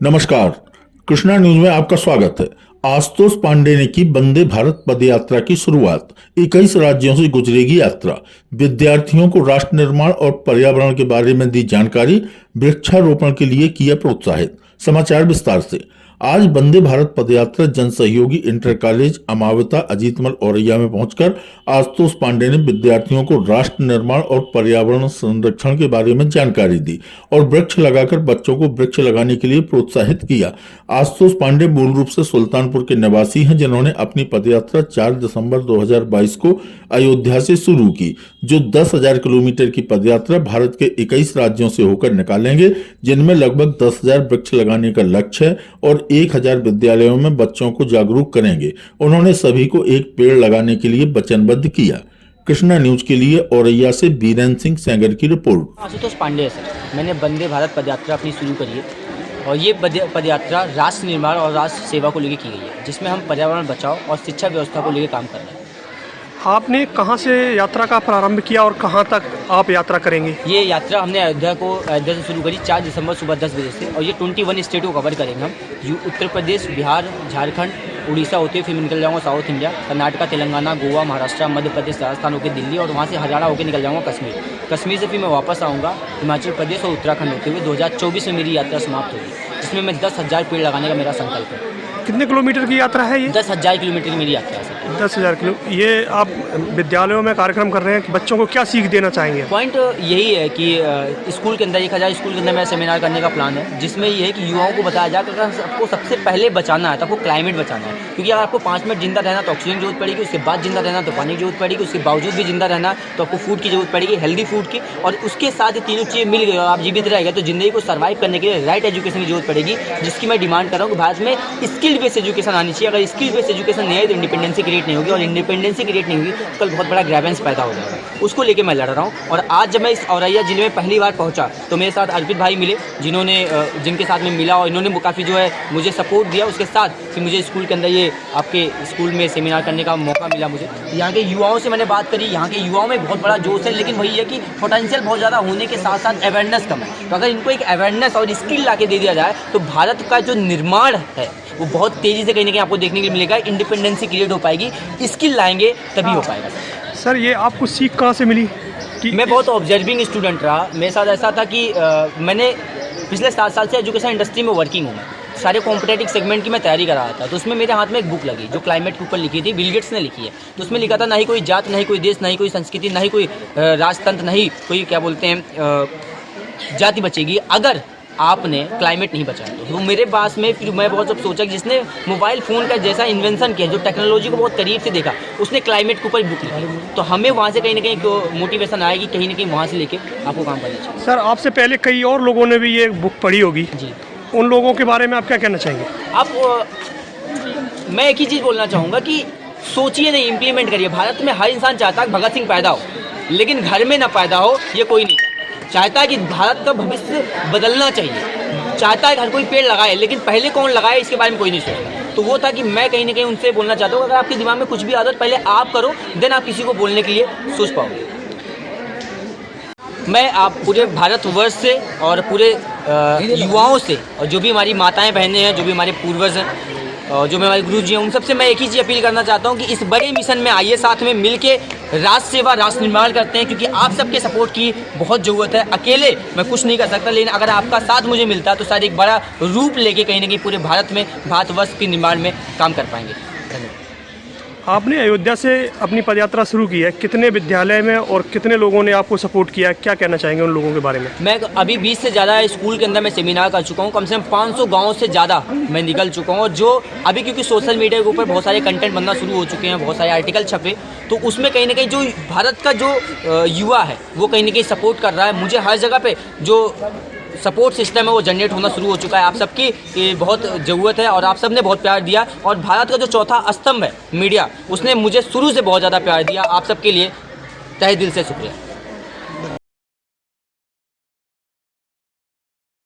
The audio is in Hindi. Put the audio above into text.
नमस्कार। कृष्णा न्यूज में आपका स्वागत है। आशुतोष पांडे ने की वंदे भारत पद यात्रा की शुरुआत। 21 राज्यों से गुजरेगी यात्रा। विद्यार्थियों को राष्ट्र निर्माण और पर्यावरण के बारे में दी जानकारी। वृक्षारोपण के लिए किया प्रोत्साहित। समाचार विस्तार से। आज वंदे भारत पदयात्रा जन सहयोगी इंटर कॉलेज अमावता अजीतमल औरैया में पहुंचकर आशुतोष पांडे ने विद्यार्थियों को राष्ट्र निर्माण और पर्यावरण संरक्षण के बारे में जानकारी दी और वृक्ष लगाकर बच्चों को वृक्ष लगाने के लिए प्रोत्साहित किया। आशुतोष पांडे मूल रूप से सुल्तानपुर के निवासी हैं, जिन्होंने अपनी पदयात्रा 4 दिसंबर 2022 को अयोध्या से शुरू की, जो 10,000 किलोमीटर की पदयात्रा भारत के 21 राज्यों से होकर निकालेंगे, जिनमें लगभग 10,000 वृक्ष लगाने का लक्ष्य है और 1,000 विद्यालयों में बच्चों को जागरूक करेंगे। उन्होंने सभी को एक पेड़ लगाने के लिए वचनबद्ध किया। कृष्णा न्यूज के लिए औरैया से बीरेन्द्र सिंह सेंगर की रिपोर्ट। आशुतोष पांडे है सर। मैंने वंदे भारत पदयात्रा अपनी शुरू करी है और ये पदयात्रा राष्ट्र निर्माण और राष्ट्र सेवा को लेकर की गई है, जिसमें हम पर्यावरण बचाओ और शिक्षा व्यवस्था को लेकर काम कर रहे हैं। आपने कहाँ से यात्रा का प्रारंभ किया और कहाँ तक आप यात्रा करेंगे? ये यात्रा हमने अयोध्या से शुरू करी 4 दिसंबर सुबह 10 बजे से, और ये 21 स्टेट को कवर करेंगे हम। उत्तर प्रदेश, बिहार, झारखंड, उड़ीसा होते हुए फिर निकल जाऊँगा साउथ इंडिया, कर्नाटका, तेलंगाना, गोवा, महाराष्ट्र, मध्य प्रदेश, राजस्थान होकर दिल्ली, और वहाँ से हरियाणा होकर निकल जाऊँगा कश्मीर। कश्मीर से फिर मैं वापस आऊँगा हिमाचल प्रदेश और उत्तराखंड होते हुए 2024 में मेरी यात्रा समाप्त होगी, जिसमें मैं 10,000 पेड़ लगाने का मेरा संकल्प है। कितने किलोमीटर की यात्रा है ये? 10,000 किलोमीटर की मेरी यात्रा है। 10,000 किलो। ये आप विद्यालयों में कार्यक्रम कर रहे हैं कि बच्चों को क्या सीख देना चाहेंगे? पॉइंट यही है कि स्कूल के अंदर 1,000 स्कूल के अंदर मेरा सेमिनार करने का प्लान है, जिसमें ये है कि युवाओं को बताया जाए कि अगर आपको सबसे पहले बचाना है तो आपको क्लाइमेट बचाना है, क्योंकि अगर आपको 5 मिनट जिंदा रहना तो ऑक्सीजन की जरूरत पड़ेगी, उसके बाद जिंदा रहना तो पानी की जरूरत पड़ेगी, उसके बावजूद भी जिंदा रहना तो आपको फूड की जरूरत पड़ेगी, हेल्दी फूड की, और उसके साथ ही तीनों चीज़ें मिल गई और आप जीवित रह गए तो जिंदगी को सर्वाइव करने के लिए राइट एजुकेशन की जरूरत पड़ेगी, जिसकी मैं डिमांड कर रहा हूँ कि भारत में स्किल बेस्ड एजुकेशन आनी चाहिए। अगर स्किल बेस्ड एजुकेशन नहीं है तो इंडिपेंडेंसी क्रिएट नहीं होगी, और इंडिपेंडेंसी क्रिएट नहीं होगी तो कल बहुत बड़ा ग्रेवेंस पैदा हो जाएगा। उसको लेके मैं लड़ रहा हूँ। और आज जब मैं इस औरैया जिले में पहली बार पहुँचा तो मेरे साथ अर्पित भाई मिले, जिनके साथ में मिला और इन्होंने काफ़ी जो है मुझे सपोर्ट दिया। उसके साथ फिर मुझे स्कूल के अंदर ये आपके स्कूल में सेमिनार करने का मौका मिला मुझे। यहाँ के युवाओं से मैंने बात करी। यहाँ के युवाओं में बहुत बड़ा जोश है, लेकिन वही है कि पोटेंशियल बहुत ज़्यादा होने के साथ साथ अवेयरनेस कम है। तो अगर इनको एक अवेयरनेस और स्किल ला के दे दिया जाए तो भारत का जो निर्माण है वो बहुत तेज़ी से कहीं ना कहीं आपको देखने के लिए मिलेगा। इंडिपेंडेंसी क्रिएट हो पाएगी, स्किल लाएंगे तभी हो पाएगा। सर, ये आपको सीख कहाँ से मिली? कि मैं बहुत ऑब्जर्विंग स्टूडेंट रहा। मेरे साथ ऐसा था कि मैंने पिछले 7 साल से एजुकेशन इंडस्ट्री में वर्किंग हूँ। मैं सारे कॉम्पिटेटिव सेगमेंट की मैं तैयारी कर रहा था, तो उसमें मेरे हाथ में एक बुक लगी जो क्लाइमेट के ऊपर लिखी थी, बिल गेट्स ने लिखी है। तो उसमें लिखा था ना ही कोई जात, ना ही कोई देश, ना ही कोई संस्कृति, ना ही कोई राजतंत्र, ना ही कोई क्या बोलते हैं जाति बचेगी अगर आपने क्लाइमेट नहीं बचाया। तो मेरे पास में फिर मैं बहुत सब सोचा कि जिसने मोबाइल फ़ोन का जैसा इन्वेंशन किया, जो टेक्नोलॉजी को बहुत करीब से देखा, उसने क्लाइमेट के ऊपर बुक लिखी। तो हमें वहाँ से कहीं ना कहीं मोटिवेशन आएगी, कहीं ना कहीं वहाँ से लेके आपको काम करना चाहिए। सर, आपसे पहले कई और लोगों ने भी ये बुक पढ़ी होगी जी, उन लोगों के बारे में आप क्या कहना चाहेंगे? मैं एक ही चीज़ बोलना चाहूँगा कि सोचिए नहीं, इम्प्लीमेंट करिए। भारत में हर इंसान चाहता है भगत सिंह पैदा हो, लेकिन घर में ना पैदा हो ये कोई नहीं चाहता है। कि भारत का भविष्य बदलना चाहिए, चाहता है कि हर कोई पेड़ लगाए, लेकिन पहले कौन लगाए इसके बारे में कोई नहीं सोचता। तो वो था कि मैं कहीं ना कहीं उनसे बोलना चाहता हूँ, अगर आपके दिमाग में कुछ भी आदत पहले आप करो, देन आप किसी को बोलने के लिए सोच पाओगे। मैं आप पूरे भारतवर्ष से और पूरे युवाओं से, और जो भी हमारी माताएं बहनें हैं, जो भी हमारे पूर्वज हैं, जो हमारे गुरु जी हैं, उन सबसे मैं एक ही चीज़ अपील करना चाहता हूँ कि इस बड़े मिशन में आइए, साथ में मिल के राष्ट्र सेवा, राष्ट्र निर्माण करते हैं, क्योंकि आप सबके सपोर्ट की बहुत ज़रूरत है। अकेले मैं कुछ नहीं कर सकता, लेकिन अगर आपका साथ मुझे मिलता तो शायद एक बड़ा रूप लेके कहीं ना कहीं पूरे भारत में भारतवर्ष के निर्माण में काम कर पाएंगे। धन्यवाद। आपने अयोध्या से अपनी पदयात्रा शुरू की है, कितने विद्यालय में और कितने लोगों ने आपको सपोर्ट किया? क्या कहना चाहेंगे उन लोगों के बारे में? मैं अभी 20 से ज़्यादा स्कूल के अंदर मैं सेमिनार कर चुका हूँ। कम से कम 500 गाँव से ज़्यादा मैं निकल चुका हूँ। और जो अभी क्योंकि सोशल मीडिया के ऊपर बहुत सारे कंटेंट बनना शुरू हो चुके हैं, बहुत सारे आर्टिकल छपे, तो उसमें कहीं ना कहीं जो भारत का जो युवा है वो कहीं ना कहीं सपोर्ट कर रहा है मुझे। हर जगह पर जो सपोर्ट सिस्टम है वो जनरेट होना शुरू हो चुका है। आप सबकी बहुत ज़रूरत है और आप सब ने बहुत प्यार दिया। और भारत का जो चौथा स्तंभ है मीडिया, उसने मुझे शुरू से बहुत ज़्यादा प्यार दिया। आप सबके लिए तहे दिल से शुक्रिया।